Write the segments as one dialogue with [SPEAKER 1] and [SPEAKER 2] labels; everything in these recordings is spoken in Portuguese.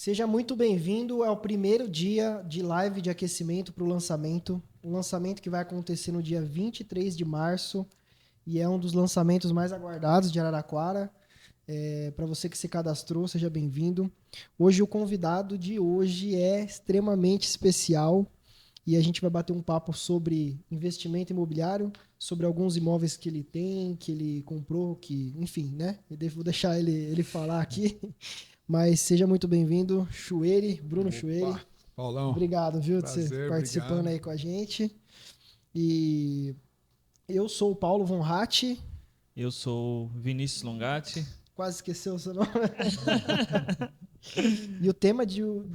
[SPEAKER 1] Seja muito bem-vindo ao primeiro dia de live de aquecimento para o lançamento. Um lançamento que vai acontecer no dia 23 de março e é um dos lançamentos mais aguardados de Araraquara. Para você que se cadastrou, seja bem-vindo. Hoje o convidado de hoje é extremamente especial e a gente vai bater um papo sobre investimento imobiliário, sobre alguns imóveis que ele tem, que ele comprou, que, enfim, né? Eu vou deixar ele falar aqui. Mas seja muito bem-vindo, Chueri, Bruno Chueri.
[SPEAKER 2] Paulão.
[SPEAKER 1] Obrigado, viu, de você
[SPEAKER 2] Prazer,
[SPEAKER 1] participando
[SPEAKER 2] obrigado.
[SPEAKER 1] aí com a gente. E eu sou o Paulo Von Hatt.
[SPEAKER 3] Eu sou Vinícius Longatti.
[SPEAKER 1] Quase esqueceu o seu nome. E o tema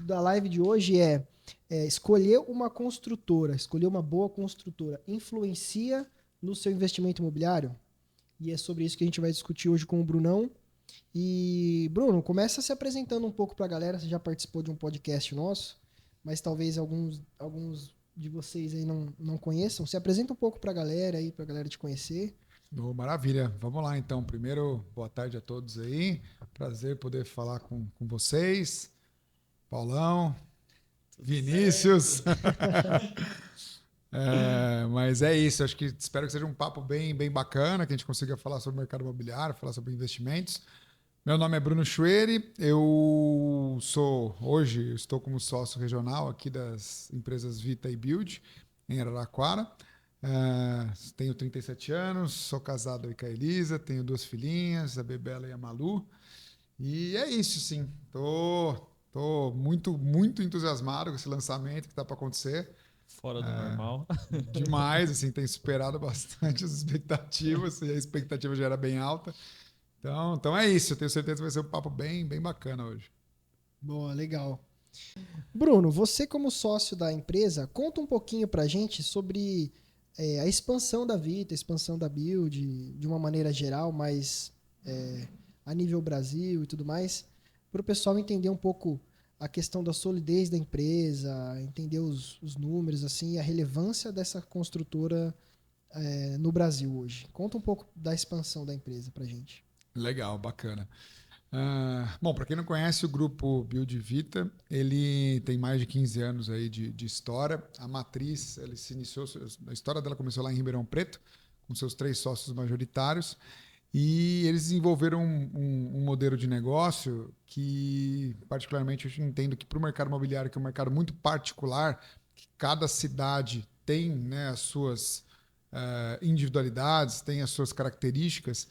[SPEAKER 1] da live de hoje é escolher uma construtora, escolher uma boa construtora, influencia no seu investimento imobiliário? E é sobre isso que a gente vai discutir hoje com o Brunão. E, Bruno, começa se apresentando um pouco para a galera. Você já participou de um podcast nosso, mas talvez alguns de vocês aí não conheçam. Se apresenta um pouco para a galera aí, para a galera te conhecer.
[SPEAKER 2] Oh, maravilha. Vamos lá, então. Primeiro, boa tarde a todos aí. Prazer poder falar com vocês. Paulão, Vinícius. Mas é isso. Acho que espero que seja um papo bem bacana, que a gente consiga falar sobre o mercado imobiliário, falar sobre investimentos. Meu nome é Bruno Chueri, hoje estou como sócio regional aqui das empresas Vita e Build, em Araraquara. Tenho 37 anos, sou casado com a Elisa, tenho 2 filhinhas, a Bebela e a Malu. E é isso, sim. Tô muito entusiasmado com esse lançamento que está para acontecer.
[SPEAKER 3] Fora do normal.
[SPEAKER 2] Demais, assim, tem superado bastante as expectativas, e a expectativa já era bem alta. Então é isso, eu tenho certeza que vai ser um papo bem bacana hoje.
[SPEAKER 1] Boa, legal. Bruno, você como sócio da empresa, conta um pouquinho pra gente sobre a expansão da Vita, a expansão da Build, de uma maneira geral, mas a nível Brasil e tudo mais, para o pessoal entender um pouco a questão da solidez da empresa, entender os números, assim, a relevância dessa construtora no Brasil hoje. Conta um pouco da expansão da empresa pra gente.
[SPEAKER 2] Legal, bacana. Bom, para quem não conhece o grupo Build Vita, ele tem mais de 15 anos aí de história. A matriz, ele se iniciou, a história dela começou lá em Ribeirão Preto, com seus 3 sócios majoritários, e eles desenvolveram um modelo de negócio que, particularmente, eu entendo que para o mercado imobiliário, que é um mercado muito particular, que cada cidade tem, né, as suas individualidades, tem as suas características,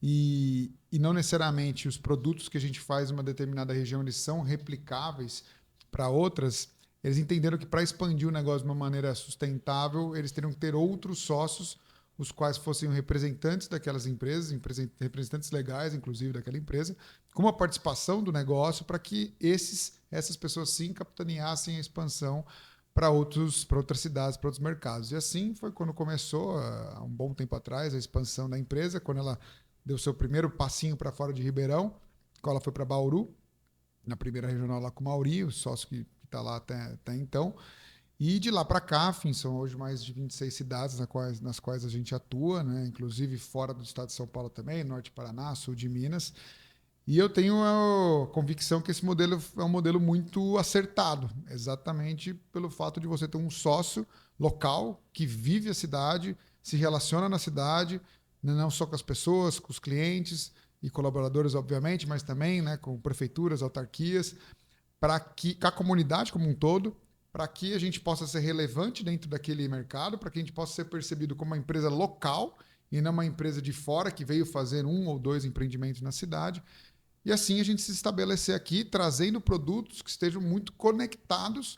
[SPEAKER 2] e não necessariamente os produtos que a gente faz em uma determinada região eles são replicáveis para outras. Eles entenderam que para expandir o negócio de uma maneira sustentável, eles teriam que ter outros sócios, os quais fossem representantes daquelas empresas, representantes legais, inclusive, daquela empresa, com uma participação do negócio para que essas pessoas sim capitaneassem a expansão para outras cidades, para outros mercados. E assim foi quando começou, há um bom tempo atrás, a expansão da empresa, quando ela deu seu primeiro passinho para fora de Ribeirão, quando ela foi para Bauru, na primeira regional lá com o Mauri, o sócio que está lá até então. E de lá para cá, enfim, são hoje mais de 26 cidades nas quais a gente atua, né? Inclusive fora do estado de São Paulo também, norte do Paraná, sul de Minas. E eu tenho a convicção que esse modelo é um modelo muito acertado, exatamente pelo fato de você ter um sócio local que vive a cidade, se relaciona na cidade, não só com as pessoas, com os clientes e colaboradores, obviamente, mas também, né, com prefeituras, autarquias, para que a comunidade como um todo, para que a gente possa ser relevante dentro daquele mercado, para que a gente possa ser percebido como uma empresa local e não uma empresa de fora que veio fazer 1 ou 2 empreendimentos na cidade. E assim a gente se estabelecer aqui, trazendo produtos que estejam muito conectados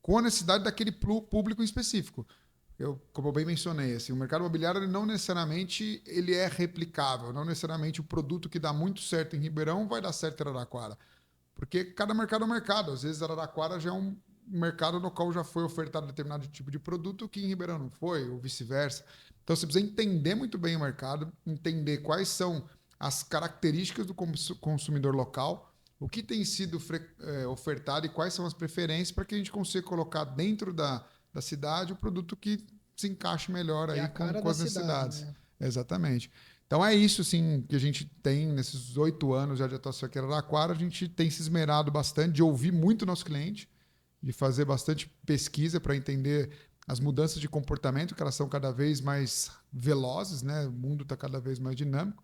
[SPEAKER 2] com a necessidade daquele público em específico. Como eu bem mencionei, assim, o mercado imobiliário não necessariamente ele é replicável, não necessariamente o produto que dá muito certo em Ribeirão vai dar certo em Araraquara. Porque cada mercado é um mercado. Às vezes Araraquara já é um mercado no qual já foi ofertado determinado tipo de produto que em Ribeirão não foi, ou vice-versa. Então você precisa entender muito bem o mercado, entender quais são as características do consumidor local, o que tem sido ofertado e quais são as preferências para que a gente consiga colocar dentro da cidade o produto que se encaixe melhor aí com as necessidades.
[SPEAKER 1] Né?
[SPEAKER 2] Exatamente. Então é isso assim, que a gente tem nesses 8 anos já de atuação aqui em Araraquara. A gente tem se esmerado bastante de ouvir muito o nosso cliente, de fazer bastante pesquisa para entender as mudanças de comportamento, que elas são cada vez mais velozes, né? O mundo está cada vez mais dinâmico,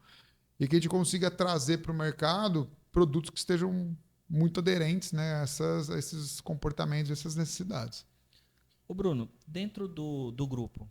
[SPEAKER 2] e que a gente consiga trazer para o mercado produtos que estejam muito aderentes, né, a esses comportamentos, essas necessidades.
[SPEAKER 3] Ô Bruno, dentro do grupo,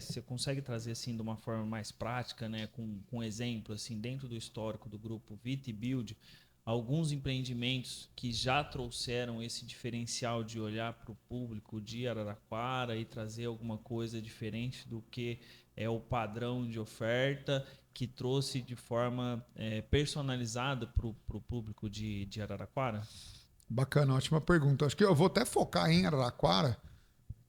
[SPEAKER 3] você consegue trazer assim de uma forma mais prática, né, com exemplo, assim, dentro do histórico do grupo Vita e Build, alguns empreendimentos que já trouxeram esse diferencial de olhar para o público de Araraquara e trazer alguma coisa diferente do que é o padrão de oferta, que trouxe de forma personalizada para o público de Araraquara?
[SPEAKER 2] Bacana, ótima pergunta. Acho que eu vou até focar em Araraquara,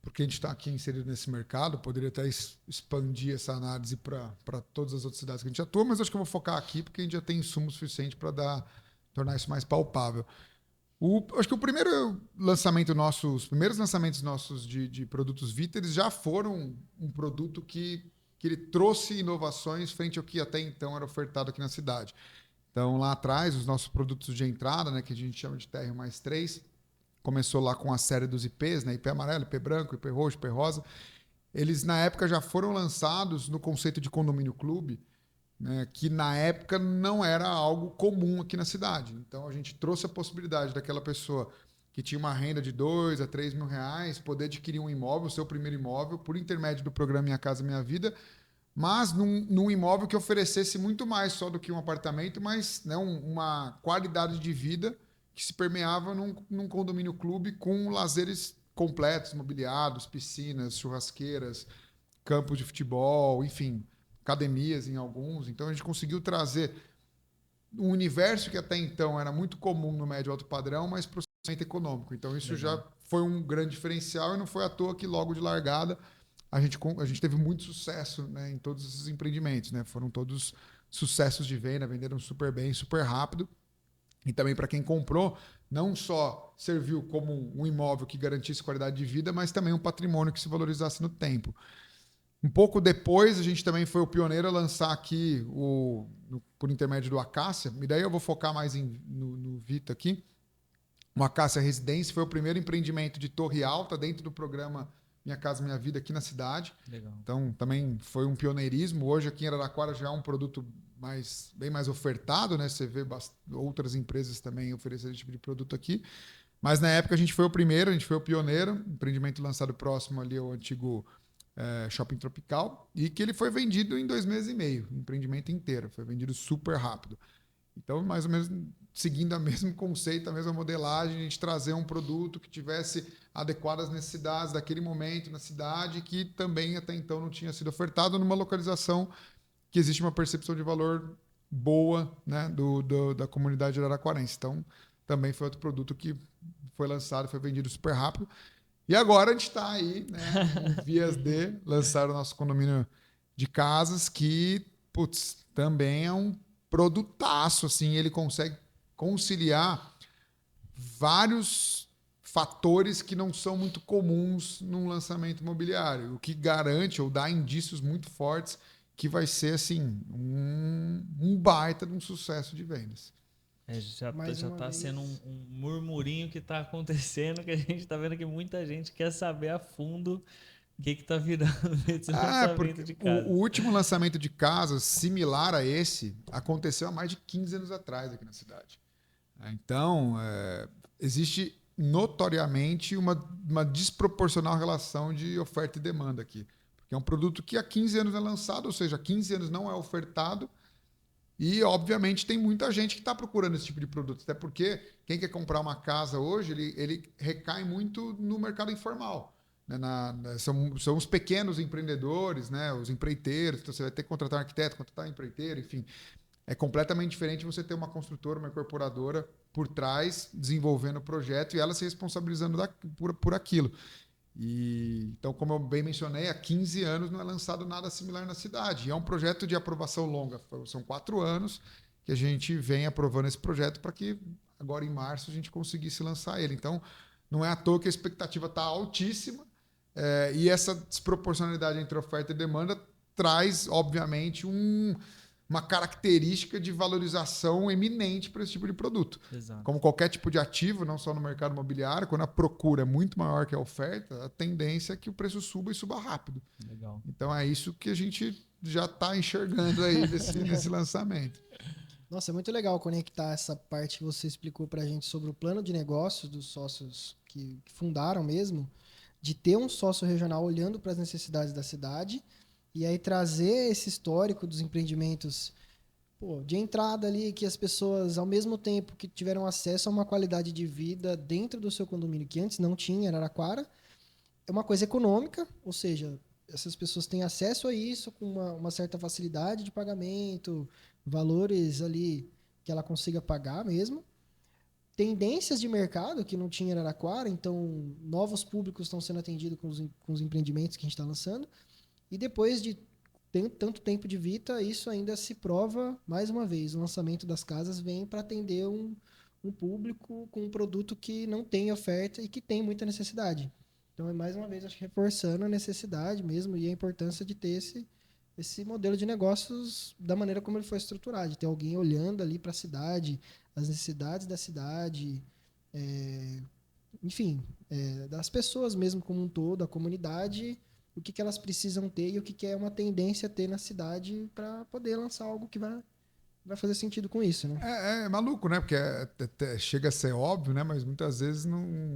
[SPEAKER 2] porque a gente está aqui inserido nesse mercado, poderia até expandir essa análise para todas as outras cidades que a gente atua, mas acho que eu vou focar aqui porque a gente já tem insumo suficiente para tornar isso mais palpável. Acho que o primeiro lançamento nosso, os primeiros lançamentos nossos de produtos Vita, eles já foram um produto que ele trouxe inovações frente ao que até então era ofertado aqui na cidade. Então, lá atrás, os nossos produtos de entrada, né, que a gente chama de TR+3, começou lá com a série dos IPs, né, IP amarelo, IP branco, IP roxo, IP rosa. Eles, na época, já foram lançados no conceito de condomínio clube, né, que na época não era algo comum aqui na cidade. Então, a gente trouxe a possibilidade daquela pessoa que tinha uma renda de 2 a 3 mil reais, poder adquirir um imóvel, o seu primeiro imóvel, por intermédio do programa Minha Casa Minha Vida, mas num imóvel que oferecesse muito mais só do que um apartamento, mas, né, uma qualidade de vida que se permeava num condomínio clube com lazeres completos, mobiliados, piscinas, churrasqueiras, campos de futebol, enfim, academias em alguns. Então a gente conseguiu trazer um universo que até então era muito comum no médio e alto padrão, mas para o segmento econômico. Então isso já foi um grande diferencial e não foi à toa que logo de largada a gente teve muito sucesso, né, em todos esses empreendimentos, né? Foram todos sucessos de venda, venderam super bem, super rápido. E também para quem comprou, não só serviu como um imóvel que garantisse qualidade de vida, mas também um patrimônio que se valorizasse no tempo. Um pouco depois, a gente também foi o pioneiro a lançar aqui, por intermédio do Acácia, e daí eu vou focar mais no Vita aqui. O Acácia Residência foi o primeiro empreendimento de torre alta dentro do programa Minha Casa Minha Vida aqui na cidade.
[SPEAKER 3] Legal.
[SPEAKER 2] Então, também foi um pioneirismo. Hoje, aqui em Araraquara, já é um produto bem mais ofertado, né? Você vê outras empresas também oferecendo esse tipo de produto aqui. Mas, na época, a gente foi o primeiro, a gente foi o pioneiro. Empreendimento lançado próximo ali ao antigo Shopping Tropical. E que ele foi vendido em 2 meses e meio. O empreendimento inteiro. Foi vendido super rápido. Então, mais ou menos seguindo o mesmo conceito, a mesma modelagem, a gente trazer um produto que tivesse adequadas necessidades daquele momento na cidade, que também até então não tinha sido ofertado numa localização que existe uma percepção de valor boa, né, da comunidade araraquarense. Então, também foi outro produto que foi lançado, foi vendido super rápido. E agora a gente está aí, né, em vias de lançar o nosso condomínio de casas, que, putz, também é um produtaço, assim, ele consegue conciliar vários fatores que não são muito comuns num lançamento imobiliário, o que garante ou dá indícios muito fortes que vai ser assim um baita de um sucesso de vendas.
[SPEAKER 3] Já está sendo um murmurinho que está acontecendo, que a gente está vendo que muita gente quer saber a fundo o que está virando esse lançamento de casa.
[SPEAKER 2] O último lançamento de casas similar a esse aconteceu há mais de 15 anos atrás aqui na cidade. Então, existe notoriamente uma desproporcional relação de oferta e demanda aqui. Porque é um produto que há 15 anos é lançado, ou seja, há 15 anos não é ofertado. E, obviamente, tem muita gente que está procurando esse tipo de produto. Até porque quem quer comprar uma casa hoje, ele recai muito no mercado informal. Né? São os pequenos empreendedores, né? Os empreiteiros. Então, você vai ter que contratar um arquiteto, contratar um empreiteiro, enfim. É completamente diferente você ter uma construtora, uma incorporadora por trás, desenvolvendo o projeto e ela se responsabilizando por aquilo. Então, como eu bem mencionei, há 15 anos não é lançado nada similar na cidade. E é um projeto de aprovação longa. São 4 anos que a gente vem aprovando esse projeto para que agora em março a gente conseguisse lançar ele. Então, não é à toa que a expectativa está altíssima e essa desproporcionalidade entre oferta e demanda traz, obviamente, uma característica de valorização eminente para esse tipo de produto.
[SPEAKER 3] Exato.
[SPEAKER 2] Como qualquer tipo de ativo, não só no mercado imobiliário, quando a procura é muito maior que a oferta, a tendência é que o preço suba e suba rápido.
[SPEAKER 3] Legal.
[SPEAKER 2] Então é isso que a gente já está enxergando aí nesse lançamento.
[SPEAKER 1] Nossa, é muito legal conectar essa parte que você explicou para a gente sobre o plano de negócios dos sócios que fundaram mesmo, de ter um sócio regional olhando para as necessidades da cidade e aí trazer esse histórico dos empreendimentos de entrada ali, que as pessoas, ao mesmo tempo que tiveram acesso a uma qualidade de vida dentro do seu condomínio, que antes não tinha em Araraquara, é uma coisa econômica, ou seja, essas pessoas têm acesso a isso com uma certa facilidade de pagamento, valores ali que ela consiga pagar mesmo. Tendências de mercado que não tinha em Araraquara, então novos públicos estão sendo atendidos com os empreendimentos que a gente está lançando. E depois de tanto tempo de vida, isso ainda se prova mais uma vez. O lançamento das casas vem para atender um público com um produto que não tem oferta e que tem muita necessidade. Então, mais uma vez, acho que reforçando a necessidade mesmo e a importância de ter esse modelo de negócios da maneira como ele foi estruturado, de ter alguém olhando ali para a cidade, as necessidades da cidade, enfim, das pessoas mesmo como um todo, a comunidade, o que elas precisam ter e o que é uma tendência a ter na cidade para poder lançar algo que vai fazer sentido com isso, né?
[SPEAKER 2] É maluco, né? Porque chega a ser óbvio, né? Mas muitas vezes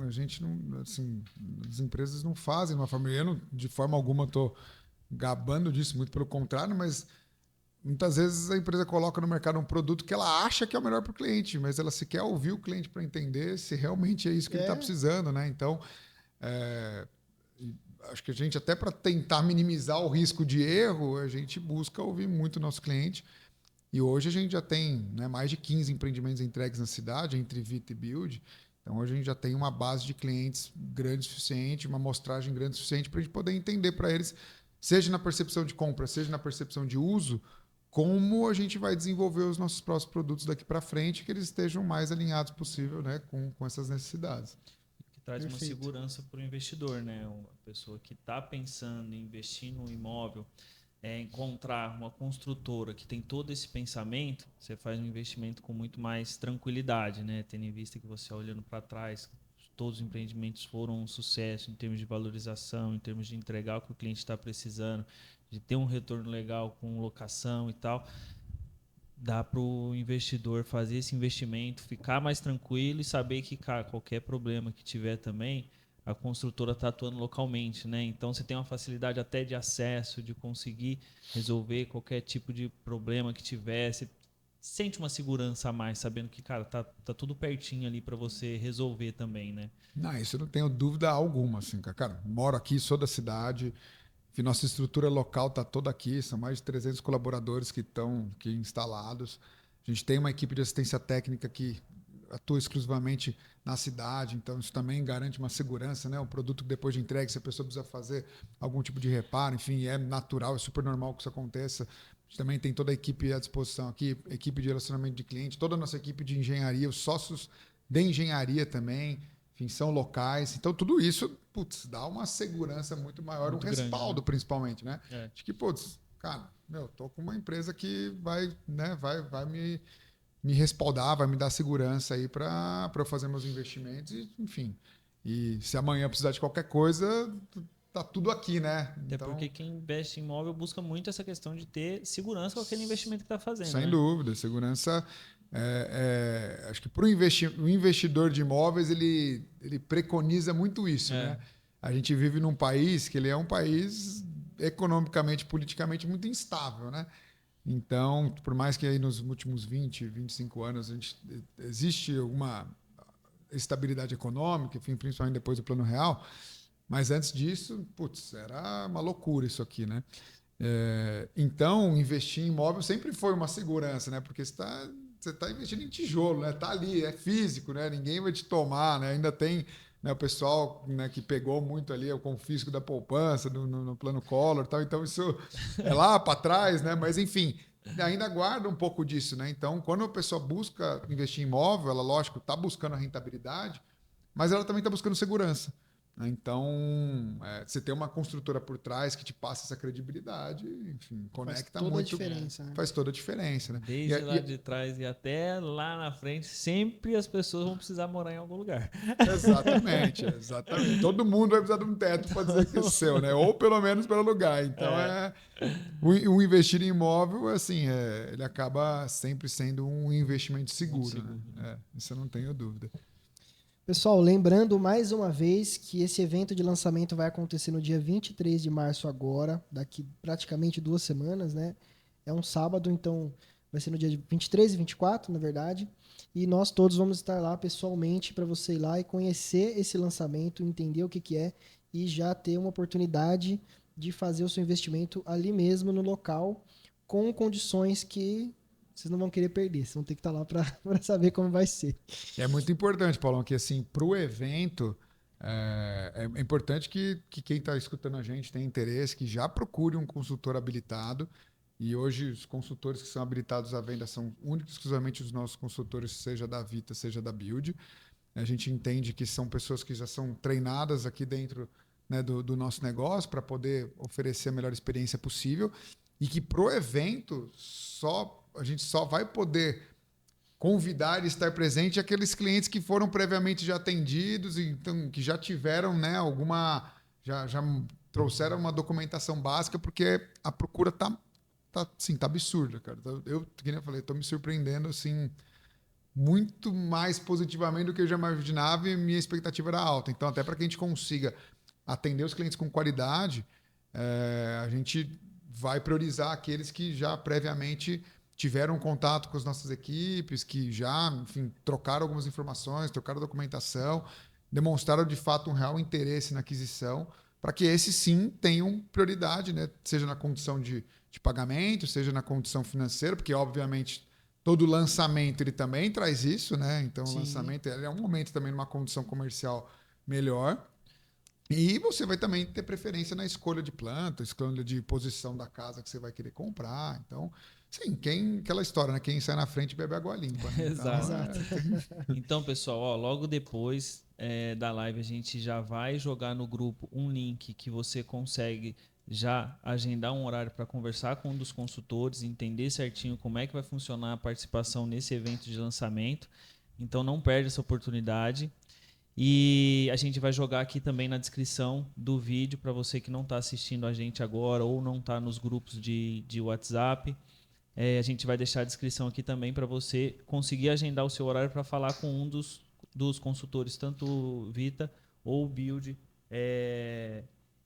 [SPEAKER 2] a gente não, assim, as empresas não fazem de uma forma. Eu de forma alguma estou gabando disso, muito pelo contrário, mas muitas vezes a empresa coloca no mercado um produto que ela acha que é o melhor para o cliente, mas ela sequer ouvir o cliente para entender se realmente é isso que ele está precisando, né? Então, acho que a gente, até para tentar minimizar o risco de erro, a gente busca ouvir muito o nosso cliente. E hoje a gente já tem, né, mais de 15 empreendimentos entregues na cidade, entre Vita e Build. Então hoje a gente já tem uma base de clientes grande o suficiente, uma amostragem grande o suficiente para a gente poder entender para eles, seja na percepção de compra, seja na percepção de uso, como a gente vai desenvolver os nossos próximos produtos daqui para frente, que eles estejam mais alinhados possível, né, com essas necessidades.
[SPEAKER 3] Que traz uma segurança para o investidor, né? Uma pessoa que está pensando em investir no imóvel, encontrar uma construtora que tem todo esse pensamento, você faz um investimento com muito mais tranquilidade, né? Tendo em vista que você, olhando para trás, todos os empreendimentos foram um sucesso em termos de valorização, em termos de entregar o que o cliente está precisando, de ter um retorno legal com locação e tal. Dá para o investidor fazer esse investimento, ficar mais tranquilo e saber que, cara, qualquer problema que tiver também, a construtora está atuando localmente, né? Então você tem uma facilidade até de acesso, de conseguir resolver qualquer tipo de problema que tiver. Você sente uma segurança a mais, sabendo que, cara, tá tudo pertinho ali para você resolver também, né?
[SPEAKER 2] Não, isso eu não tenho dúvida alguma, assim, cara. Moro aqui, sou da cidade, nossa estrutura local está toda aqui, são mais de 300 colaboradores que estão aqui instalados. A gente tem uma equipe de assistência técnica que atua exclusivamente na cidade, então isso também garante uma segurança, né? O produto que depois de entregue, se a pessoa precisa fazer algum tipo de reparo, enfim, é natural, é super normal que isso aconteça. A gente também tem toda a equipe à disposição aqui, equipe de relacionamento de cliente, toda a nossa equipe de engenharia, os sócios de engenharia também, enfim, são locais. Então, tudo isso, dá uma segurança muito maior, muito um respaldo, grande, né? Principalmente, né? De que, cara, tô com uma empresa que vai me respaldar, vai me dar segurança aí para eu fazer meus investimentos, e, enfim. E se amanhã precisar de qualquer coisa, tá tudo aqui, né?
[SPEAKER 3] Até porque quem investe em imóvel busca muito essa questão de ter segurança com aquele investimento que está fazendo.
[SPEAKER 2] Sem dúvida, segurança. Acho que para o investidor de imóveis, ele preconiza muito isso, né? A gente vive num país que ele é um país economicamente, politicamente muito instável, né? Então, por mais que aí nos últimos 20, 25 anos existe alguma estabilidade econômica, enfim, principalmente depois do Plano Real, mas antes disso, era uma loucura isso aqui, né? Então, investir em imóvel sempre foi uma segurança, né? Porque você está investindo em tijolo, né? Está ali, é físico, né? Ninguém vai te tomar, né? Ainda tem, né, o pessoal, né, que pegou muito ali o confisco da poupança no plano Collor, tal. Então isso é lá para trás, né? Mas enfim, ainda guarda um pouco disso, né? Então, quando a pessoa busca investir em imóvel, ela, lógico, está buscando a rentabilidade, mas ela também está buscando segurança. Então, você ter uma construtora por trás que te passa essa credibilidade, enfim, conecta muito.
[SPEAKER 1] Faz toda a diferença. Né?
[SPEAKER 2] Faz toda a diferença, né?
[SPEAKER 3] Desde lá de trás e até lá na frente, sempre as pessoas vão precisar morar em algum lugar.
[SPEAKER 2] Exatamente. Todo mundo vai precisar de um teto para dizer que é seu, né? Ou pelo menos para alugar. Então, o investir em imóvel, assim, ele acaba sempre sendo um investimento seguro. Né? Isso eu não tenho dúvida.
[SPEAKER 1] Pessoal, lembrando mais uma vez que esse evento de lançamento vai acontecer no dia 23 de março agora, daqui praticamente 2 semanas, né? É um sábado, então vai ser no dia 23 e 24, na verdade. E nós todos vamos estar lá pessoalmente para você ir lá e conhecer esse lançamento, entender o que é e já ter uma oportunidade de fazer o seu investimento ali mesmo no local, com condições que vocês não vão querer perder, vocês vão ter que estar lá para saber como vai ser.
[SPEAKER 2] É muito importante, Paulão, que assim, para o evento, é importante que quem está escutando a gente tenha interesse, que já procure um consultor habilitado. E hoje os consultores que são habilitados à venda são únicos e exclusivamente os nossos consultores, seja da Vita, seja da Build. A gente entende que são pessoas que já são treinadas aqui dentro, né, do nosso negócio para poder oferecer a melhor experiência possível. E que para o evento a gente só vai poder convidar e estar presente aqueles clientes que foram previamente já atendidos, então que já tiveram, né, já trouxeram uma documentação básica, porque a procura tá absurda, cara. Eu, como eu falei, estou me surpreendendo assim muito mais positivamente do que eu já imaginava, e minha expectativa era alta. Então, até para que a gente consiga atender os clientes com qualidade, a gente vai priorizar aqueles que já previamente tiveram contato com as nossas equipes, que já, enfim, trocaram algumas informações, trocaram documentação, demonstraram de fato um real interesse na aquisição, para que esses sim tenham prioridade, né? Seja na condição de pagamento, seja na condição financeira, porque obviamente todo lançamento ele também traz isso, né? Então o lançamento é um momento também numa condição comercial melhor. E você vai também ter preferência na escolha de planta, escolha de posição da casa que você vai querer comprar. Então, sim, aquela história, né? Quem sai na frente bebe água limpa. Né?
[SPEAKER 3] Exato. Então, pessoal, logo depois da live a gente já vai jogar no grupo um link que você consegue já agendar um horário para conversar com um dos consultores, entender certinho como é que vai funcionar a participação nesse evento de lançamento. Então, não perde essa oportunidade. E a gente vai jogar aqui também na descrição do vídeo para você que não está assistindo a gente agora ou não está nos grupos de WhatsApp. A gente vai deixar a descrição aqui também para você conseguir agendar o seu horário para falar com um dos consultores, tanto Vita ou Build,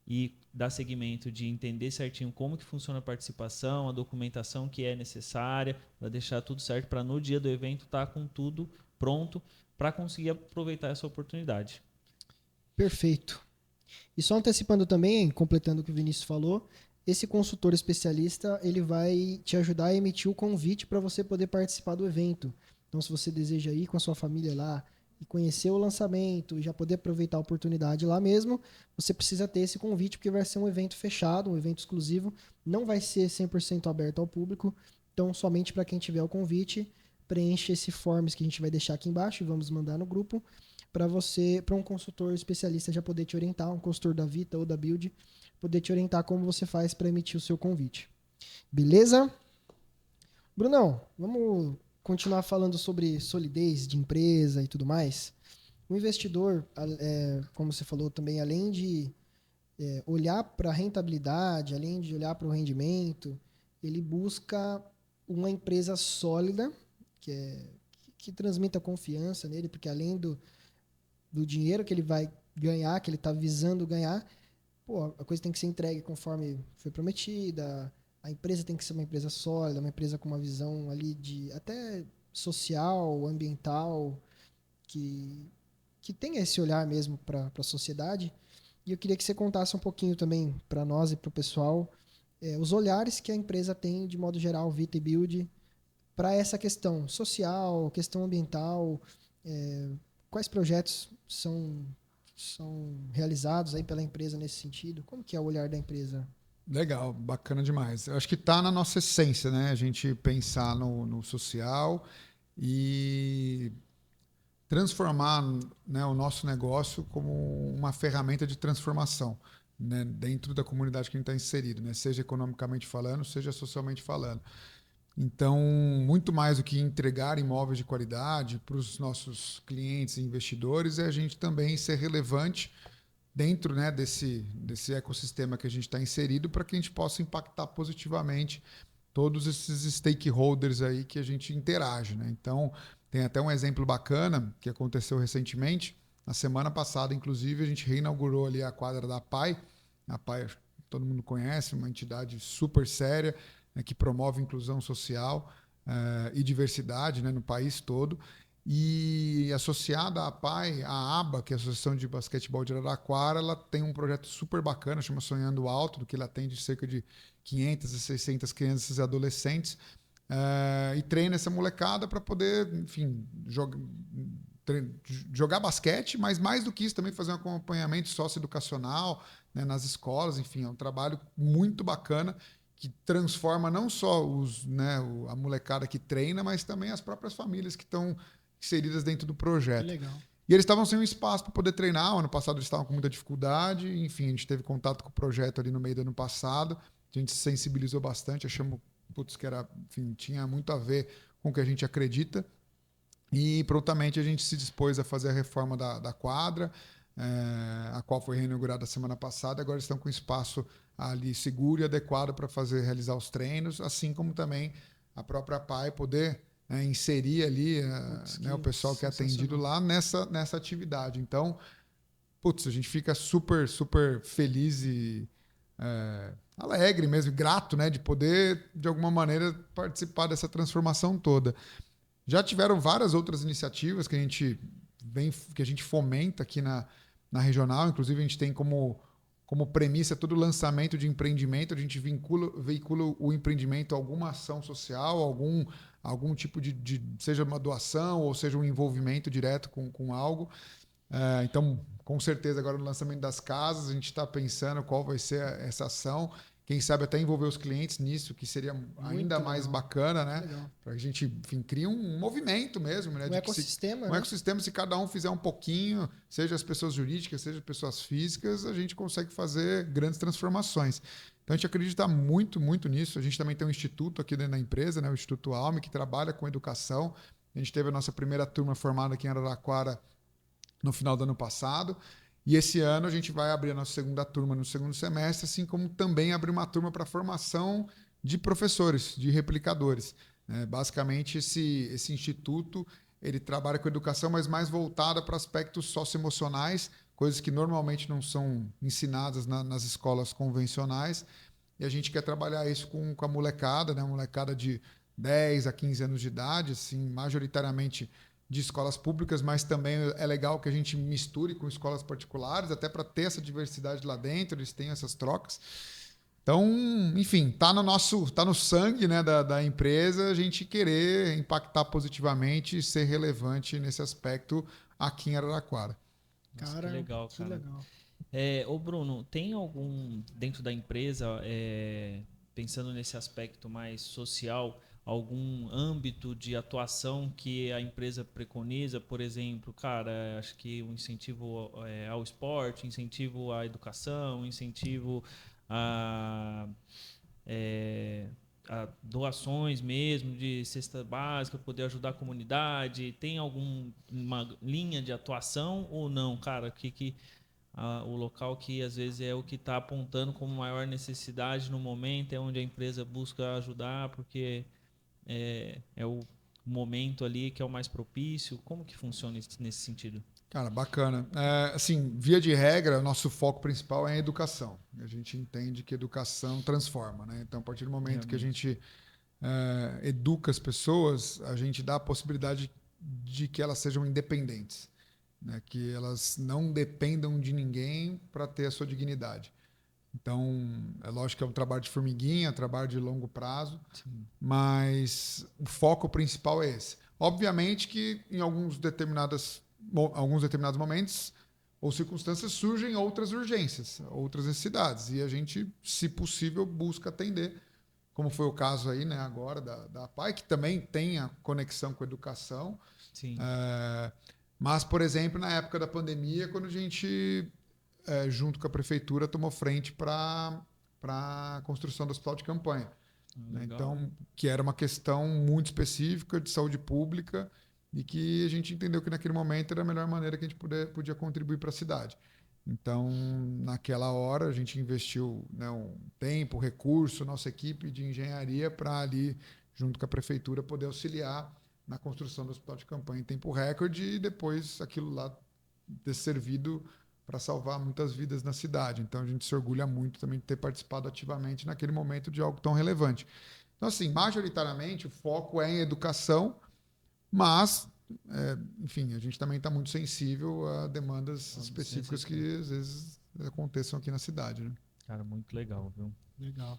[SPEAKER 3] e dar seguimento de entender certinho como que funciona a participação, a documentação que é necessária, para deixar tudo certo para no dia do evento estar com tudo pronto para conseguir aproveitar essa oportunidade.
[SPEAKER 1] Perfeito. E só antecipando também, completando o que o Vinícius falou, esse consultor especialista ele vai te ajudar a emitir o convite para você poder participar do evento. Então, se você deseja ir com a sua família lá e conhecer o lançamento e já poder aproveitar a oportunidade lá mesmo, você precisa ter esse convite, porque vai ser um evento fechado, um evento exclusivo, não vai ser 100% aberto ao público, então somente para quem tiver o convite, preenche esse forms que a gente vai deixar aqui embaixo e vamos mandar no grupo para um consultor especialista já poder te orientar, um consultor da Vita ou da Build, poder te orientar como você faz para emitir o seu convite. Beleza? Brunão, vamos continuar falando sobre solidez de empresa e tudo mais. O investidor, como você falou também, além de olhar para a rentabilidade, além de olhar para o rendimento, ele busca uma empresa sólida, que transmita confiança nele, porque além do dinheiro que ele vai ganhar, que ele está visando ganhar, a coisa tem que ser entregue conforme foi prometida, a empresa tem que ser uma empresa sólida, uma empresa com uma visão ali de até social, ambiental, que tenha esse olhar mesmo para a sociedade. E eu queria que você contasse um pouquinho também para nós e para o pessoal os olhares que a empresa tem, de modo geral, Vita e Build, para essa questão social, questão ambiental, quais projetos são realizados aí pela empresa nesse sentido? Como que é o olhar da empresa?
[SPEAKER 2] Legal, bacana demais. Eu acho que está na nossa essência, né? A gente pensar no social e transformar, né, o nosso negócio como uma ferramenta de transformação, né, dentro da comunidade que a gente está inserido, né, seja economicamente falando, seja socialmente falando. Então, muito mais do que entregar imóveis de qualidade para os nossos clientes e investidores, é a gente também ser relevante dentro, né, desse ecossistema que a gente está inserido, para que a gente possa impactar positivamente todos esses stakeholders aí que a gente interage, né? Então, tem até um exemplo bacana que aconteceu recentemente. Na semana passada, inclusive, a gente reinaugurou ali a quadra da PAI. A PAI, todo mundo conhece, uma entidade super séria, né, que promove inclusão social e diversidade, né, no país todo. E associada à PAI, a ABA, que é a Associação de Basquetebol de Araraquara, ela tem um projeto super bacana, chama Sonhando Alto, do que ela atende cerca de 500 a 600 crianças e adolescentes, e treina essa molecada para poder, enfim, jogar basquete, mas mais do que isso, também fazer um acompanhamento socioeducacional, né, nas escolas. Enfim, é um trabalho muito bacana que transforma não só a molecada que treina, mas também as próprias famílias que estão inseridas dentro do projeto.
[SPEAKER 1] Que legal.
[SPEAKER 2] E eles estavam sem um espaço para poder treinar. O ano passado eles estavam com muita dificuldade. Enfim, a gente teve contato com o projeto ali no meio do ano passado. A gente se sensibilizou bastante, achamos que era, enfim, tinha muito a ver com o que a gente acredita. E prontamente a gente se dispôs a fazer a reforma da quadra, a qual foi reinaugurada semana passada. Agora estão com espaço ali seguro e adequado para realizar os treinos, assim como também a própria PAI poder inserir ali o pessoal que é atendido lá nessa atividade. Então, a gente fica super, super feliz e alegre mesmo, grato, né, de poder, de alguma maneira, participar dessa transformação toda. Já tiveram várias outras iniciativas que a gente fomenta aqui na regional. Inclusive, a gente tem como premissa todo lançamento de empreendimento. A gente veicula o empreendimento a alguma ação social, algum tipo seja uma doação ou seja um envolvimento direto com algo. Então, com certeza, agora no lançamento das casas, a gente está pensando qual vai ser essa ação. Quem sabe até envolver os clientes nisso, que seria ainda mais bacana, né? Para a gente, enfim, criar um movimento mesmo, né?
[SPEAKER 1] Um ecossistema.
[SPEAKER 2] Um ecossistema, se cada um fizer um pouquinho, seja as pessoas jurídicas, seja as pessoas físicas, a gente consegue fazer grandes transformações. Então, a gente acredita muito, muito nisso. A gente também tem um instituto aqui dentro da empresa, né? O Instituto Alme, que trabalha com educação. A gente teve a nossa primeira turma formada aqui em Araraquara no final do ano passado. E esse ano a gente vai abrir a nossa segunda turma no segundo semestre, assim como também abrir uma turma para formação de professores, de replicadores. Basicamente, esse instituto ele trabalha com educação, mas mais voltada para aspectos socioemocionais, coisas que normalmente não são ensinadas nas escolas convencionais. E a gente quer trabalhar isso com a molecada, né? Uma molecada de 10 a 15 anos de idade, assim, majoritariamente de escolas públicas, mas também é legal que a gente misture com escolas particulares, até para ter essa diversidade lá dentro, eles têm essas trocas. Então, enfim, tá no sangue, né, da empresa a gente querer impactar positivamente e ser relevante nesse aspecto aqui em Araraquara.
[SPEAKER 3] Nossa, cara, que legal, cara. Ô Bruno, tem algum, dentro da empresa, pensando nesse aspecto mais social, algum âmbito de atuação que a empresa preconiza? Por exemplo, cara, acho que o incentivo ao esporte, incentivo à educação, incentivo a doações mesmo de cesta básica, poder ajudar a comunidade. Tem alguma linha de atuação ou não, cara? O local que às vezes é o que está apontando como maior necessidade no momento, é onde a empresa busca ajudar, porque é o momento ali que é o mais propício. Como que funciona nesse sentido?
[SPEAKER 2] Cara, bacana. Assim, via de regra, nosso foco principal é a educação. A gente entende que educação transforma, né? Então, a partir do momento que a gente educa as pessoas, a gente dá a possibilidade de que elas sejam independentes, né? Que elas não dependam de ninguém para ter a sua dignidade. Então, é lógico que é um trabalho de formiguinha, um trabalho de longo prazo, sim, mas o foco principal é esse. Obviamente que em alguns determinados momentos ou circunstâncias surgem outras urgências, outras necessidades, e a gente, se possível, busca atender, como foi o caso aí, né, agora da PAI, que também tem a conexão com a educação.
[SPEAKER 3] Sim.
[SPEAKER 2] Mas, por exemplo, na época da pandemia, quando a gente, junto com a prefeitura, tomou frente para a construção do hospital de campanha. Né? Então, que era uma questão muito específica de saúde pública e que a gente entendeu que naquele momento era a melhor maneira que a gente podia contribuir para a cidade. Então, naquela hora, a gente investiu, né, um tempo, recurso, nossa equipe de engenharia para ali, junto com a prefeitura, poder auxiliar na construção do hospital de campanha em tempo recorde e depois aquilo lá ter servido para salvar muitas vidas na cidade. Então, a gente se orgulha muito também de ter participado ativamente naquele momento de algo tão relevante. Então, assim, majoritariamente, o foco é em educação, mas, enfim, a gente também está muito sensível a demandas específicas que, às vezes, aconteçam aqui na cidade. Né?
[SPEAKER 3] Cara, muito legal, viu?
[SPEAKER 1] Legal.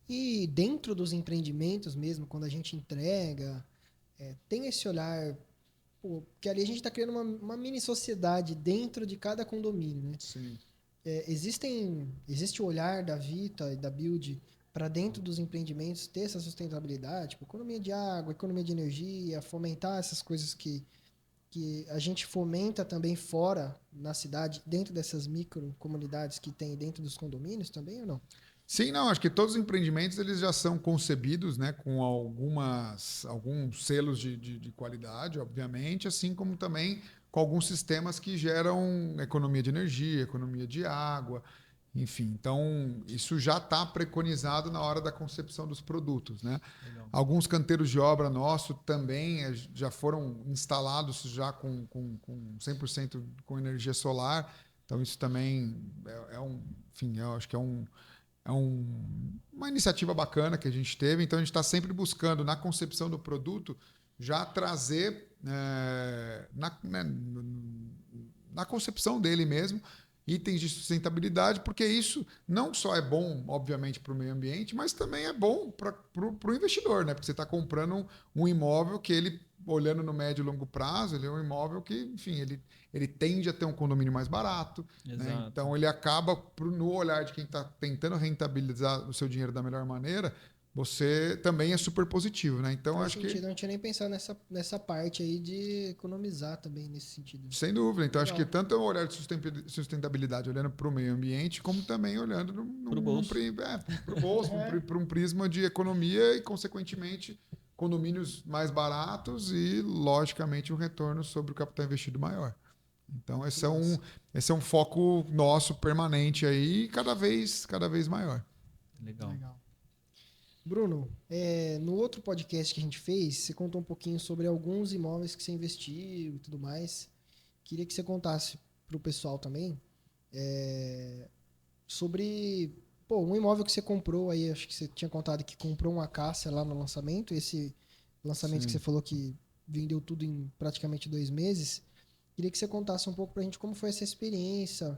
[SPEAKER 1] E dentro dos empreendimentos mesmo, quando a gente entrega, tem esse olhar... Pô, porque ali a gente está criando uma mini sociedade dentro de cada condomínio, né?
[SPEAKER 2] Sim.
[SPEAKER 1] Existe o olhar da Vita e da Build para dentro dos empreendimentos ter essa sustentabilidade, tipo, economia de água, economia de energia, fomentar essas coisas que a gente fomenta também fora na cidade, dentro dessas micro comunidades que tem dentro dos condomínios também ou não?
[SPEAKER 2] Sim, não, acho que todos os empreendimentos eles já são concebidos, né, com alguns selos de qualidade, obviamente, assim como também com alguns sistemas que geram economia de energia, economia de água, enfim. Então, isso já está preconizado na hora da concepção dos produtos, né?
[SPEAKER 3] Legal.
[SPEAKER 2] Alguns canteiros de obra nosso também já foram instalados já com 100% com energia solar. Então, isso também enfim, eu acho que uma iniciativa bacana que a gente teve. Então, a gente está sempre buscando, na concepção do produto, já trazer na concepção dele mesmo itens de sustentabilidade, porque isso não só é bom, obviamente, para o meio ambiente, mas também é bom para o investidor, né? Porque você está comprando um imóvel que ele, olhando no médio e longo prazo, ele é um imóvel que, enfim, ele tende a ter um condomínio mais barato. Né? Então, ele acaba, no olhar de quem está tentando rentabilizar o seu dinheiro da melhor maneira, você também é super positivo. Né? Então, acho que...
[SPEAKER 1] Eu não tinha nem pensado nessa parte aí de economizar também nesse sentido.
[SPEAKER 2] Sem dúvida. Então, acho que tanto o olhar de sustentabilidade olhando para o meio ambiente, como também olhando para o bolso, para um prisma de economia e, consequentemente, condomínios mais baratos e, logicamente, um retorno sobre o capital investido maior. Então, esse é um foco nosso permanente aí, cada vez maior.
[SPEAKER 3] Legal.
[SPEAKER 1] Bruno, no outro podcast que a gente fez, você contou um pouquinho sobre alguns imóveis que você investiu e tudo mais. Queria que você contasse para o pessoal também sobre um imóvel que você comprou aí. Acho que você tinha contado que comprou uma Acácia lá no lançamento. Esse lançamento que você falou que vendeu tudo em praticamente 2 meses. Queria que você contasse um pouco para a gente como foi essa experiência,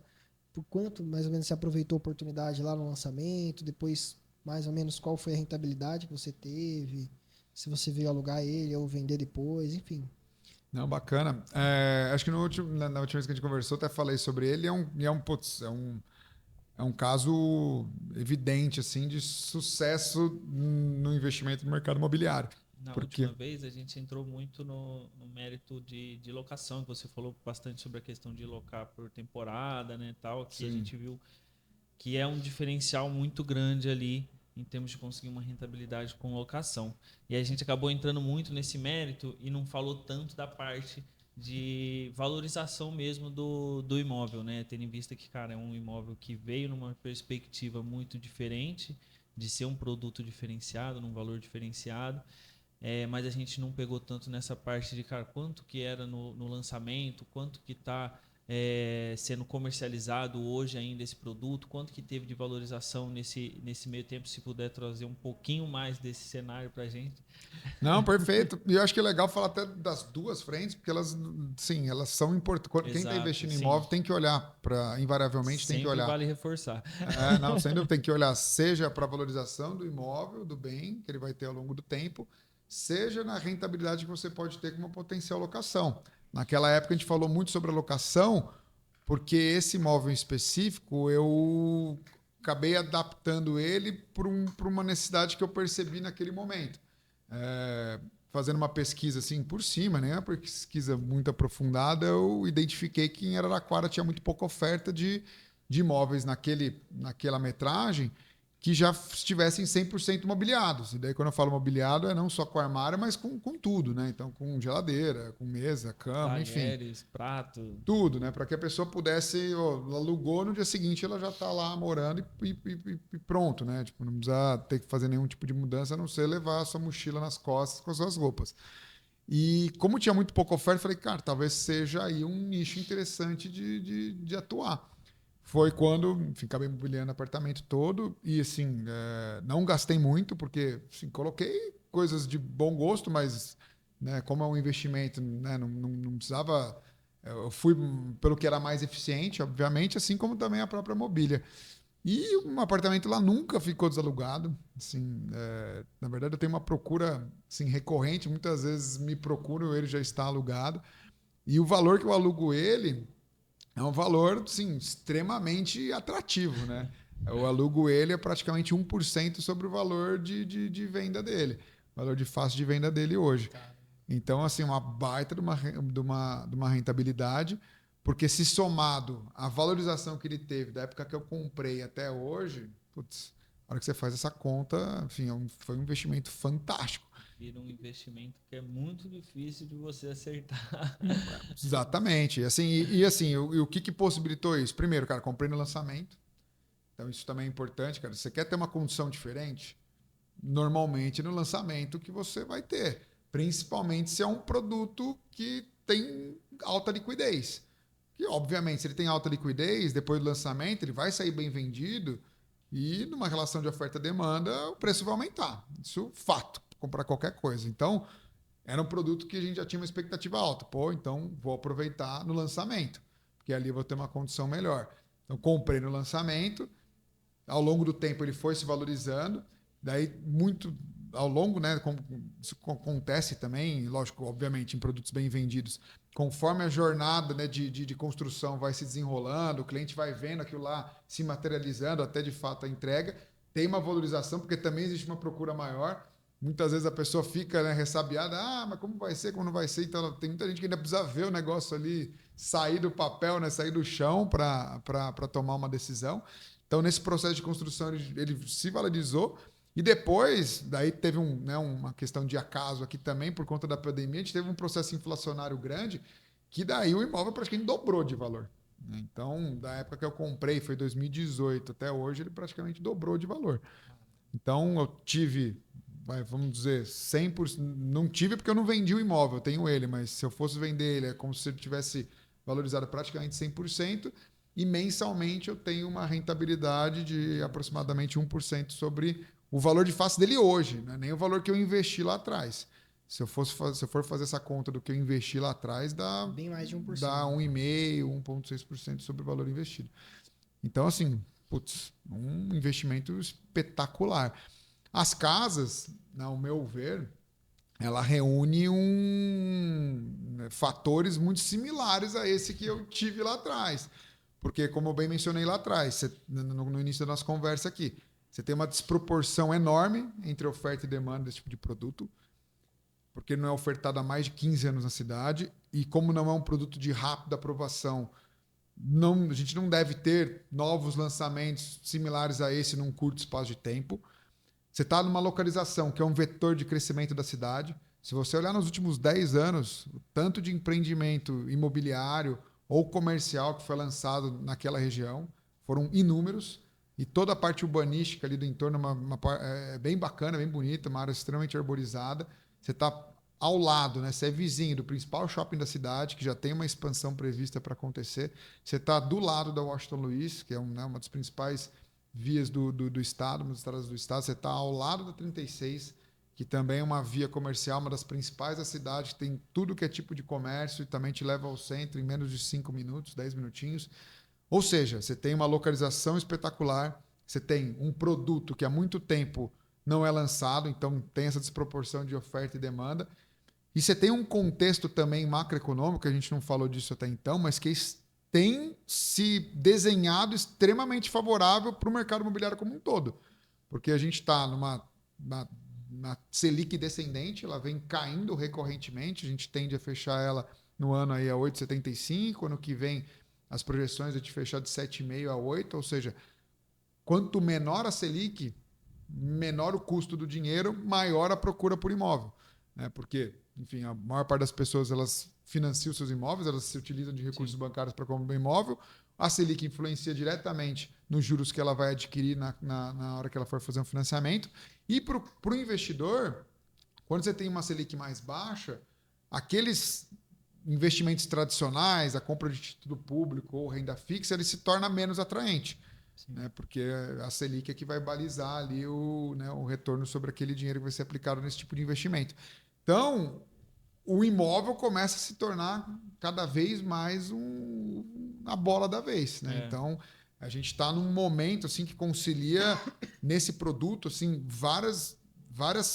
[SPEAKER 1] por quanto mais ou menos você aproveitou a oportunidade lá no lançamento, depois mais ou menos qual foi a rentabilidade que você teve, se você veio alugar ele ou vender depois, enfim.
[SPEAKER 2] Não, bacana. Acho que na última vez que a gente conversou, até falei sobre ele. É um caso evidente assim de sucesso no investimento no mercado imobiliário.
[SPEAKER 3] Na última vez a gente entrou muito no mérito de locação, que você falou bastante sobre a questão de locar por temporada, né, tal, que a gente viu que é um diferencial muito grande ali em termos de conseguir uma rentabilidade com locação. E a gente acabou entrando muito nesse mérito e não falou tanto da parte de valorização mesmo do imóvel, né? Tendo em vista que, cara, é um imóvel que veio numa perspectiva muito diferente de ser um produto diferenciado, num valor diferenciado. Mas a gente não pegou tanto nessa parte de, cara, quanto que era no lançamento, quanto que está sendo comercializado hoje ainda esse produto, quanto que teve de valorização nesse meio tempo, se puder trazer um pouquinho mais desse cenário para a gente.
[SPEAKER 2] Não, perfeito. E eu acho que é legal falar até das duas frentes, porque elas são importantes. Quem está investindo em imóvel tem que olhar para, invariavelmente,
[SPEAKER 3] Sempre
[SPEAKER 2] tem que olhar.
[SPEAKER 3] Vale reforçar.
[SPEAKER 2] Não, sem dúvida, tem que olhar seja para a valorização do imóvel, do bem que ele vai ter ao longo do tempo, seja na rentabilidade que você pode ter com uma potencial locação. Naquela época a gente falou muito sobre a locação, porque esse imóvel em específico eu acabei adaptando ele para uma necessidade que eu percebi naquele momento. fazendo uma pesquisa assim por cima, né? Uma pesquisa muito aprofundada, eu identifiquei que em Araraquara tinha muito pouca oferta de imóveis naquela metragem que já estivessem 100% mobiliados. E daí, quando eu falo mobiliado, é não só com armário, mas com tudo, né? Então, com geladeira, com mesa, cama, enfim.
[SPEAKER 3] Talheres, prato.
[SPEAKER 2] Tudo, né? Para que a pessoa pudesse, alugou, no dia seguinte ela já está lá morando e pronto, né? Tipo, não precisa ter que fazer nenhum tipo de mudança, a não ser levar a sua mochila nas costas com as suas roupas. E como tinha muito pouca oferta, eu falei, cara, talvez seja aí um nicho interessante de atuar. Foi quando, enfim, acabei mobiliando o apartamento todo e, assim, não gastei muito, porque, assim, coloquei coisas de bom gosto, mas, né, como é um investimento, né, não precisava... Eu fui pelo que era mais eficiente, obviamente, assim como também a própria mobília. E um apartamento lá nunca ficou desalugado. Assim, na verdade, eu tenho uma procura assim, recorrente. Muitas vezes me procuro, ele já está alugado. E o valor que eu alugo ele é um valor assim, extremamente atrativo. Né? Eu alugo ele a praticamente 1% sobre o valor de venda dele. O valor de fácil de venda dele hoje. Então, assim, uma baita de uma rentabilidade, porque se somado à valorização que ele teve da época que eu comprei até hoje, putz, na hora que você faz essa conta, enfim, foi um investimento fantástico.
[SPEAKER 3] Vira um investimento que é muito difícil de você acertar.
[SPEAKER 2] Exatamente. E o que possibilitou isso? Primeiro, cara, comprei no lançamento. Então, isso também é importante, cara. Você quer ter uma condição diferente? Normalmente no lançamento que você vai ter. Principalmente se é um produto que tem alta liquidez. Que, obviamente, se ele tem alta liquidez, depois do lançamento, ele vai sair bem vendido e, numa relação de oferta-demanda, o preço vai aumentar. Isso é fato, comprar qualquer coisa. Então, era um produto que a gente já tinha uma expectativa alta. Pô, então vou aproveitar no lançamento, porque ali eu vou ter uma condição melhor. Então, comprei no lançamento, ao longo do tempo ele foi se valorizando, daí muito ao longo, né, como isso acontece também, lógico, obviamente, em produtos bem vendidos, conforme a jornada, né, de construção vai se desenrolando, o cliente vai vendo aquilo lá se materializando até de fato a entrega, tem uma valorização, porque também existe uma procura maior. Muitas vezes a pessoa fica, né, ressabiada, mas como vai ser, como não vai ser? Então tem muita gente que ainda precisa ver o negócio ali sair do papel, né, sair do chão para tomar uma decisão. Então, nesse processo de construção, ele se valorizou. E depois, daí teve uma questão de acaso aqui também, por conta da pandemia, a gente teve um processo inflacionário grande, que daí o imóvel praticamente dobrou de valor. Então, da época que eu comprei, foi 2018, até hoje, ele praticamente dobrou de valor. Então, eu tive, vamos dizer, 100%. Não tive porque eu não vendi o imóvel, eu tenho ele, mas se eu fosse vender ele, é como se ele tivesse valorizado praticamente 100%. E mensalmente eu tenho uma rentabilidade de aproximadamente 1% sobre o valor de face dele hoje, né? Nem o valor que eu investi lá atrás. Se eu for fazer essa conta do que eu investi lá atrás, dá
[SPEAKER 1] bem mais de 1%.
[SPEAKER 2] Dá 1,5%, 1,6% sobre o valor investido. Então, assim, putz, um investimento espetacular. As casas, ao meu ver, ela reúne fatores muito similares a esse que eu tive lá atrás. Porque, como eu bem mencionei lá atrás, no início da nossa conversa aqui, você tem uma desproporção enorme entre oferta e demanda desse tipo de produto, porque não é ofertado há mais de 15 anos na cidade, e como não é um produto de rápida aprovação, a gente não deve ter novos lançamentos similares a esse num curto espaço de tempo. Você está numa localização que é um vetor de crescimento da cidade. Se você olhar nos últimos 10 anos, o tanto de empreendimento imobiliário ou comercial que foi lançado naquela região foram inúmeros. E toda a parte urbanística ali do entorno é bem bacana, bem bonita, uma área extremamente arborizada. Você está ao lado, né? Você é vizinho do principal shopping da cidade, que já tem uma expansão prevista para acontecer. Você está do lado da Washington Luiz, que é uma das principais vias do estado, uma das estradas do estado. Você está ao lado da 36, que também é uma via comercial, uma das principais da cidade, tem tudo que é tipo de comércio e também te leva ao centro em menos de 5 minutos, 10 minutinhos. Ou seja, você tem uma localização espetacular, você tem um produto que há muito tempo não é lançado, então tem essa desproporção de oferta e demanda. E você tem um contexto também macroeconômico, a gente não falou disso até então, mas que tem se desenhado extremamente favorável para o mercado imobiliário como um todo. Porque a gente está uma Selic descendente, ela vem caindo recorrentemente, a gente tende a fechar ela no ano aí a 8,75, ano que vem as projeções é de fechar de 7,5 a 8, ou seja, quanto menor a Selic, menor o custo do dinheiro, maior a procura por imóvel, né? Porque, enfim, a maior parte das pessoas elas financiam seus imóveis, elas se utilizam de recursos bancários para comprar um imóvel. A Selic influencia diretamente nos juros que ela vai adquirir na hora que ela for fazer um financiamento. E para o investidor, quando você tem uma Selic mais baixa, aqueles investimentos tradicionais, a compra de título público ou renda fixa, ele se torna menos atraente. Né? Porque a Selic é que vai balizar ali o retorno sobre aquele dinheiro que vai ser aplicado nesse tipo de investimento. Então, o imóvel começa a se tornar cada vez mais a bola da vez. Né? Então, a gente está num momento assim, que concilia nesse produto assim, várias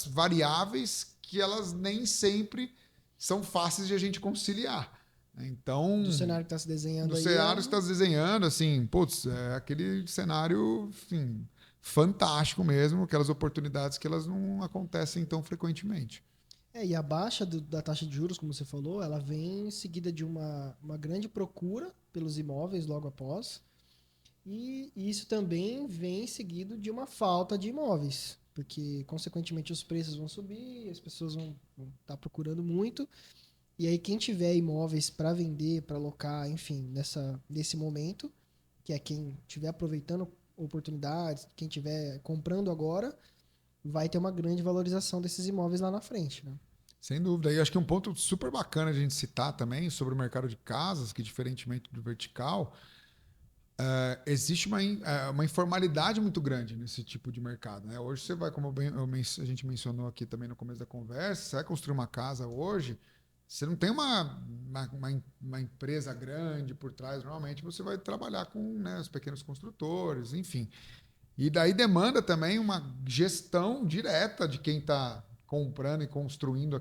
[SPEAKER 2] variáveis que elas nem sempre são fáceis de a gente conciliar. Então,
[SPEAKER 1] do cenário que está se desenhando aí.
[SPEAKER 2] Do cenário que está se desenhando, assim, putz, é aquele cenário, enfim, fantástico mesmo, aquelas oportunidades que elas não acontecem tão frequentemente.
[SPEAKER 1] E a baixa da taxa de juros, como você falou, ela vem seguida de uma grande procura pelos imóveis logo após. E isso também vem seguido de uma falta de imóveis, porque, consequentemente, os preços vão subir, as pessoas vão estar procurando muito. E aí, quem tiver imóveis para vender, para alocar, enfim, nesse momento, que é quem estiver aproveitando oportunidades, quem estiver comprando agora, vai ter uma grande valorização desses imóveis lá na frente, né?
[SPEAKER 2] Sem dúvida. E acho que um ponto super bacana de a gente citar também sobre o mercado de casas, que diferentemente do vertical, existe uma informalidade muito grande nesse tipo de mercado. Né? Hoje você vai, como a gente mencionou aqui também no começo da conversa, você vai construir uma casa hoje, você não tem uma empresa grande por trás. Normalmente você vai trabalhar com, né, os pequenos construtores, enfim. E daí demanda também uma gestão direta de quem está comprando e construindo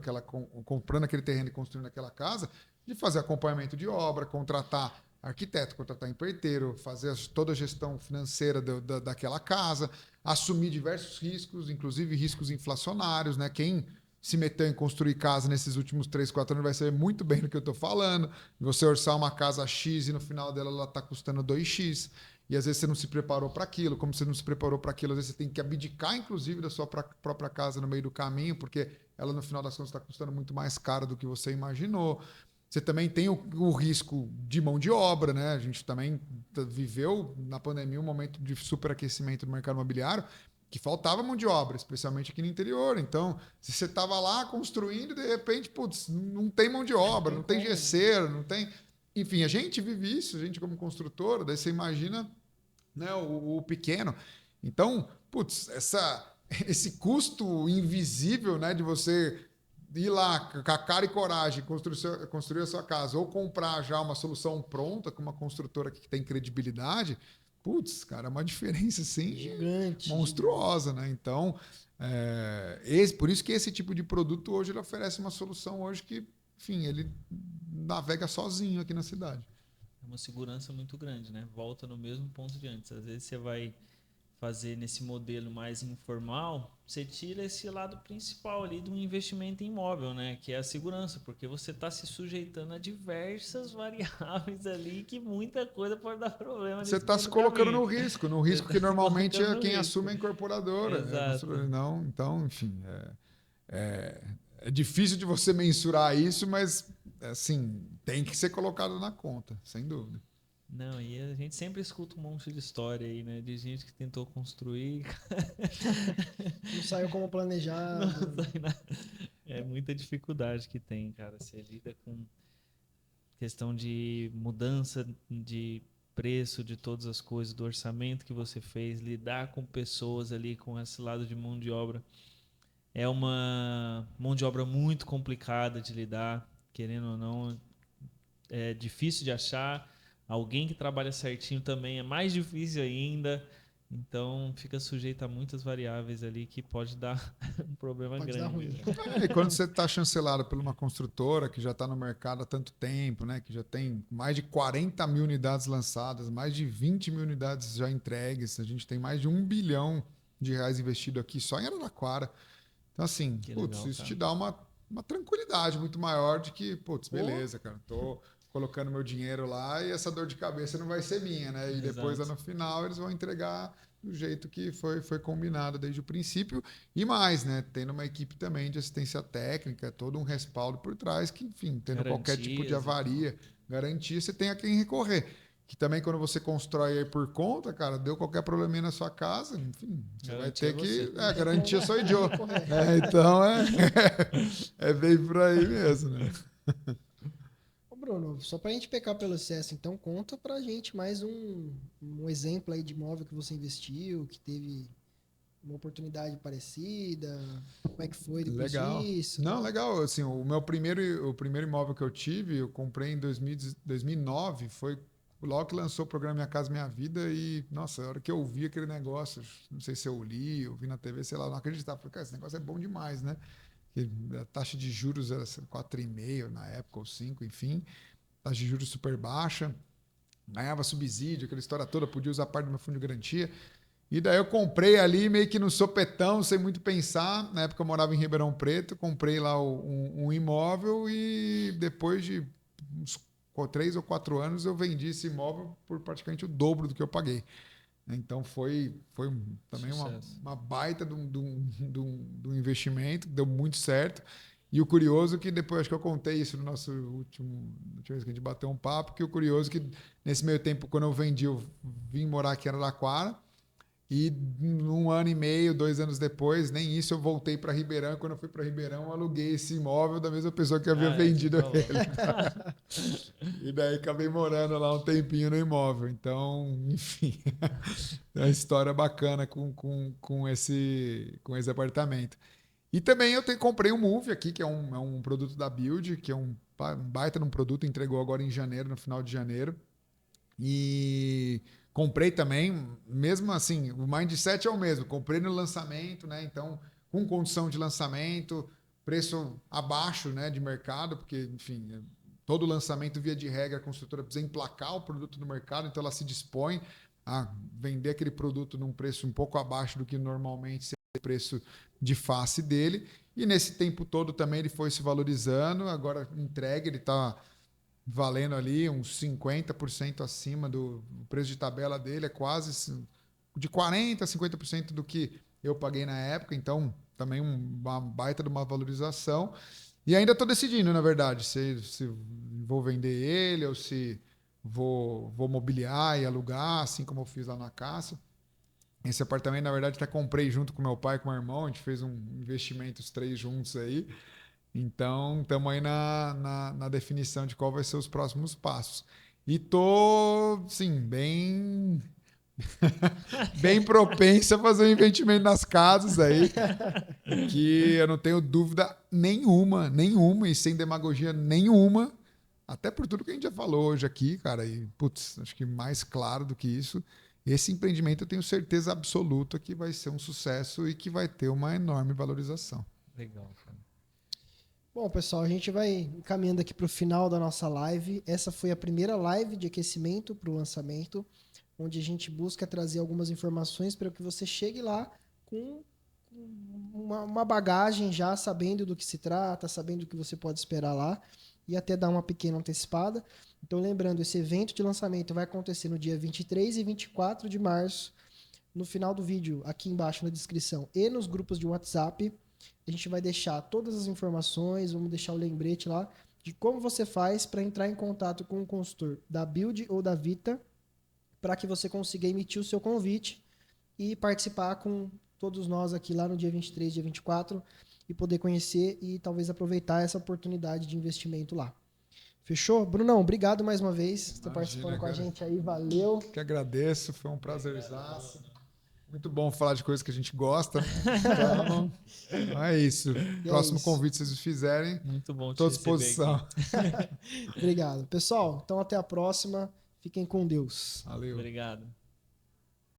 [SPEAKER 2] comprando aquele terreno e construindo aquela casa, de fazer acompanhamento de obra, contratar arquiteto, contratar empreiteiro, fazer toda a gestão financeira daquela casa, assumir diversos riscos, inclusive riscos inflacionários, né? Quem se meteu em construir casa nesses últimos 3, 4 anos vai saber muito bem do que eu estou falando. Você orçar uma casa X e no final dela ela está custando 2X. E às vezes você não se preparou para aquilo. Como você não se preparou para aquilo, às vezes você tem que abdicar, inclusive, da sua própria casa no meio do caminho, porque ela, no final das contas, está custando muito mais caro do que você imaginou. Você também tem o risco de mão de obra, né? A gente também viveu na pandemia um momento de superaquecimento do mercado imobiliário, que faltava mão de obra, especialmente aqui no interior. Então, se você estava lá construindo, de repente, putz, não tem mão de obra, não tem gesseiro, não tem... Enfim, a gente vive isso, a gente como construtora, daí você imagina, né, o pequeno. Então, putz, esse custo invisível, né, de você ir lá com a cara e coragem construir a sua casa ou comprar já uma solução pronta com uma construtora que tem credibilidade, putz, cara, é uma diferença assim
[SPEAKER 1] gigante,
[SPEAKER 2] monstruosa, né? Então, por isso que esse tipo de produto hoje ele oferece uma solução hoje que, enfim, ele navega sozinho aqui na cidade.
[SPEAKER 3] É uma segurança muito grande, né? Volta no mesmo ponto de antes. Às vezes você vai fazer nesse modelo mais informal, você tira esse lado principal ali do investimento em imóvel, né? Que é a segurança, porque você está se sujeitando a diversas variáveis ali que muita coisa pode dar problema.
[SPEAKER 2] Você está se colocando no risco que normalmente é quem assume a incorporadora.
[SPEAKER 3] Exato.
[SPEAKER 2] Não, então, enfim, é difícil de você mensurar isso, mas assim, tem que ser colocado na conta, sem dúvida.
[SPEAKER 3] Não, e a gente sempre escuta um monte de história aí, né? De gente que tentou construir.
[SPEAKER 1] Não saiu como planejado.
[SPEAKER 3] Não sai nada. É muita dificuldade que tem, cara. Você lida com questão de mudança de preço de todas as coisas, do orçamento que você fez, lidar com pessoas ali, com esse lado de mão de obra. É uma mão de obra muito complicada de lidar, querendo ou não. É difícil de achar. Alguém que trabalha certinho também é mais difícil ainda. Então, fica sujeito a muitas variáveis ali que pode dar um problema grande.
[SPEAKER 1] Dar ruim.
[SPEAKER 2] E quando você está chancelado por uma construtora que já está no mercado há tanto tempo, né, que já tem mais de 40 mil unidades lançadas, mais de 20 mil unidades já entregues, a gente tem mais de R$1 bilhão investido aqui só em Araraquara. Então, assim,
[SPEAKER 3] Que
[SPEAKER 2] putz,
[SPEAKER 3] legal,
[SPEAKER 2] isso
[SPEAKER 3] cara.
[SPEAKER 2] te dá uma tranquilidade muito maior de que, putz, beleza, cara, tô colocando meu dinheiro lá e essa dor de cabeça não vai ser minha, né? E depois, lá
[SPEAKER 3] Exato.
[SPEAKER 2] no final, eles vão entregar do jeito que foi combinado desde o princípio. E mais, né? Tendo uma equipe também de assistência técnica, todo um respaldo por trás, que, enfim, tendo qualquer tipo de
[SPEAKER 3] Garantias e tal.
[SPEAKER 2] avaria, garantia, você tem a quem recorrer. Que também quando você constrói aí por conta, cara, deu qualquer probleminha na sua casa, enfim, você vai
[SPEAKER 3] Garantia
[SPEAKER 2] ter que.
[SPEAKER 3] você.
[SPEAKER 1] Não tem
[SPEAKER 2] Garantia
[SPEAKER 1] como
[SPEAKER 2] sou idiota.
[SPEAKER 1] recorrer.
[SPEAKER 2] Então é bem por aí mesmo, né?
[SPEAKER 1] Ô, Bruno, só pra gente pecar pelo excesso, então conta pra gente mais um exemplo aí de imóvel que você investiu, que teve uma oportunidade parecida, como é que foi depois
[SPEAKER 2] Legal.
[SPEAKER 1] disso.
[SPEAKER 2] Não, legal. Assim, o primeiro imóvel que eu tive, eu comprei em 2009, foi logo que lançou o programa Minha Casa Minha Vida e, nossa, a hora que eu vi aquele negócio, não sei se eu li, eu vi na TV, sei lá, não acreditava. Falei, cara, esse negócio é bom demais, né? Porque a taxa de juros era 4,5 na época, ou 5, enfim. Taxa de juros super baixa. Ganhava subsídio, aquela história toda, podia usar parte do meu fundo de garantia. E daí eu comprei ali meio que no sopetão, sem muito pensar. Na época eu morava em Ribeirão Preto, comprei lá um imóvel e depois de uns 3 ou 4 anos eu vendi esse imóvel por praticamente o dobro do que eu paguei. Então foi também
[SPEAKER 3] Sucesso.
[SPEAKER 2] uma baita de um investimento, deu muito certo. E o curioso é que depois, acho que eu contei isso no nosso última vez que a gente bateu um papo, que o curioso é que nesse meio tempo, quando eu vendi, eu vim morar aqui em Araraquara. E 1 ano e meio, 2 anos depois, nem isso, eu voltei para Ribeirão. E quando eu fui para Ribeirão, eu aluguei esse imóvel da mesma pessoa que havia
[SPEAKER 3] Ah, é, você
[SPEAKER 2] vendido
[SPEAKER 3] falou.
[SPEAKER 2] ele. E daí acabei morando lá um tempinho no imóvel. Então, enfim, é uma história bacana com esse apartamento. E também comprei um Move aqui, que é um produto da Build, que é um baita de um produto, entregou agora em janeiro, no final de janeiro. E comprei também, mesmo assim, o mindset é o mesmo. Comprei no lançamento, né? Então, com condição de lançamento, preço abaixo, né, de mercado, porque, enfim, todo lançamento, via de regra, a construtora precisa emplacar o produto no mercado, então ela se dispõe a vender aquele produto num preço um pouco abaixo do que normalmente seria o preço de face dele. E nesse tempo todo também ele foi se valorizando. Agora, entregue, ele está valendo ali uns 50% acima do preço de tabela dele, é quase de 40% a 50% do que eu paguei na época, então também uma baita de uma valorização. E ainda estou decidindo, na verdade, se vou vender ele ou se vou mobiliar e alugar, assim como eu fiz lá na Cássio. Esse apartamento, na verdade, até comprei junto com meu pai e com meu irmão, a gente fez um investimento os três juntos aí. Então, estamos aí na definição de qual vai ser os próximos passos. E tô, sim, bem propenso a fazer um investimento nas casas aí, que eu não tenho dúvida nenhuma, e sem demagogia nenhuma, até por tudo que a gente já falou hoje aqui, cara, e, putz, acho que mais claro do que isso, esse empreendimento eu tenho certeza absoluta que vai ser um sucesso e que vai ter uma enorme valorização.
[SPEAKER 3] Legal, cara.
[SPEAKER 1] Bom, pessoal, a gente vai caminhando aqui para o final da nossa live. Essa foi a primeira live de aquecimento para o lançamento, onde a gente busca trazer algumas informações para que você chegue lá com uma bagagem já sabendo do que se trata, sabendo o que você pode esperar lá e até dar uma pequena antecipada. Então, lembrando, esse evento de lançamento vai acontecer no dia 23 e 24 de março. No final do vídeo, aqui embaixo na descrição e nos grupos de WhatsApp, a gente vai deixar todas as informações, vamos deixar o lembrete lá de como você faz para entrar em contato com o consultor da Build ou da Vita, para que você consiga emitir o seu convite e participar com todos nós aqui lá no dia 23, dia 24 e poder conhecer e talvez aproveitar essa oportunidade de investimento lá. Fechou? Brunão, obrigado mais uma vez por estar participando com a gente aí, valeu.
[SPEAKER 2] Que agradeço, foi um prazerzaço. Muito bom falar de coisas que a gente gosta. Então, é isso. Próximo convite que vocês fizerem,
[SPEAKER 3] Muito bom te
[SPEAKER 2] estou à
[SPEAKER 3] receber
[SPEAKER 2] disposição.
[SPEAKER 3] aqui.
[SPEAKER 1] Obrigado. Pessoal, então até a próxima. Fiquem com Deus.
[SPEAKER 2] Valeu.
[SPEAKER 3] Obrigado.